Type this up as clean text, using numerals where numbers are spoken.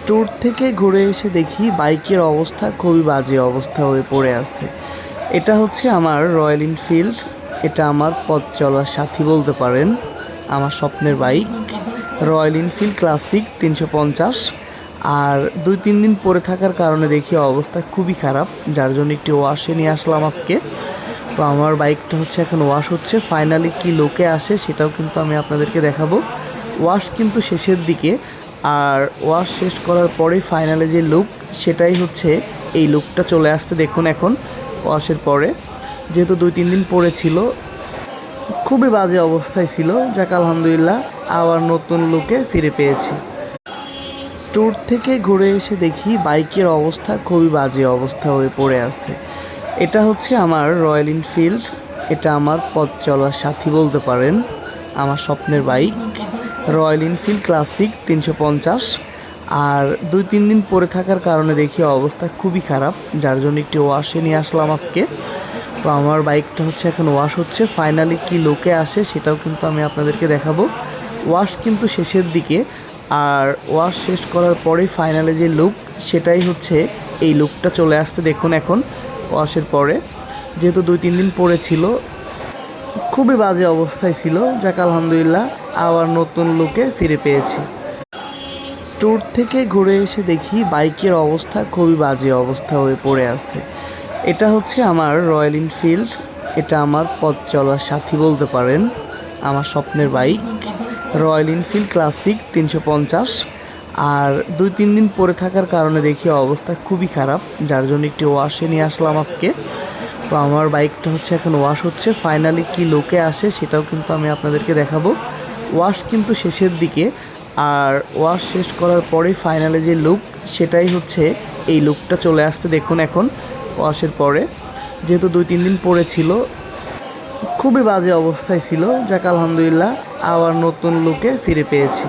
Tour থেকে ঘুরে এসে দেখি বাইকের অবস্থা খুবই বাজে অবস্থা হয়ে পড়ে আছে। এটা হচ্ছে আমার রয়্যাল এনফিল্ড। এটা আমার পথ চলার সাথী বলতে পারেন। আমার স্বপ্নের বাইক রয়্যাল এনফিল্ড ক্লাসিক 350। আর 2-3 দিন পরে থাকার কারণে দেখি অবস্থা খুবই খারাপ, যার জন্য একটি ওয়াশে নিয়ে আসলাম আজকে। তো আমার বাইকটা হচ্ছে এখন ওয়াশ হচ্ছে, ফাইনালি কি লুকে আসে সেটাও কিন্তু আমি আপনাদেরকে দেখাবো। ওয়াশ কিন্তু শেষের দিকে, আর ওয়াশ শেষ করার পরেই ফাইনালি যে লুক সেটাই হচ্ছে এই লুকটা চলে আসছে। দেখুন এখন ওয়াশের পরে, যেহেতু 2-3 দিন পরে ছিল, খুবই বাজে অবস্থায় ছিল, যাক আলহামদুলিল্লাহ আবার নতুন লুকে ফিরে পেয়েছি। ট্যুর থেকে ঘুরে এসে দেখি বাইকের অবস্থা খুবই বাজে অবস্থা হয়ে পড়ে আছে। এটা হচ্ছে আমার রয়্যাল এনফিল্ড। এটা আমার পথ চলার সাথী বলতে পারেন। আমার স্বপ্নের বাইক রয়্যাল এনফিল্ড ক্লাসিক 350। আর 2-3 দিন পরে থাকার কারণে দেখি অবস্থা খুবই খারাপ, যার জন্য একটি ওয়াশে নিয়ে আসলাম আজকে। তো আমার বাইকটা হচ্ছে এখন ওয়াশ হচ্ছে, ফাইনালি কি লুকে আসে সেটাও কিন্তু আমি আপনাদেরকে দেখাবো। ওয়াশ কিন্তু শেষের দিকে, আর ওয়াশ শেষ করার পরেই ফাইনালি যে লুক সেটাই হচ্ছে এই লুকটা চলে আসছে। দেখুন এখন ওয়াশের পরে, যেহেতু 2-3 দিন পরে ছিল, খুবই বাজে অবস্থায় ছিল, যাক আলহামদুলিল্লাহ আবার নতুন লুকে ফিরে পেয়েছি। ট্যুর থেকে ঘুরে এসে দেখি বাইকের অবস্থা খুবই বাজে অবস্থা হয়ে পড়ে আছে। এটা হচ্ছে আমার রয়্যাল এনফিল্ড। এটা আমার পথ চলার সাথী বলতে পারেন। আমার স্বপ্নের বাইক রয়্যাল এনফিল্ড ক্লাসিক 350। আর 2-3 দিন পরে থাকার কারণে দেখি অবস্থা খুবই খারাপ, যার জন্য একটি ওয়াশে নিয়ে আসলাম আজকে। তো আমার বাইকটা হচ্ছে এখন ওয়াশ হচ্ছে, ফাইনালি কি লুকে আসে সেটাও কিন্তু আমি আপনাদেরকে দেখাবো। ওয়াশ কিন্তু শেষের দিকে, আর ওয়াশ শেষ করার পরেই ফাইনালি যে লুক সেটাই হচ্ছে এই লুকটা চলে আসছে। দেখুন এখন ওয়াশের পরে, যেহেতু 2-3 দিন পরে ছিল, খুবই বাজে অবস্থায় ছিল, যাক আলহামদুলিল্লাহ আবার নতুন লুকে ফিরে পেয়েছি।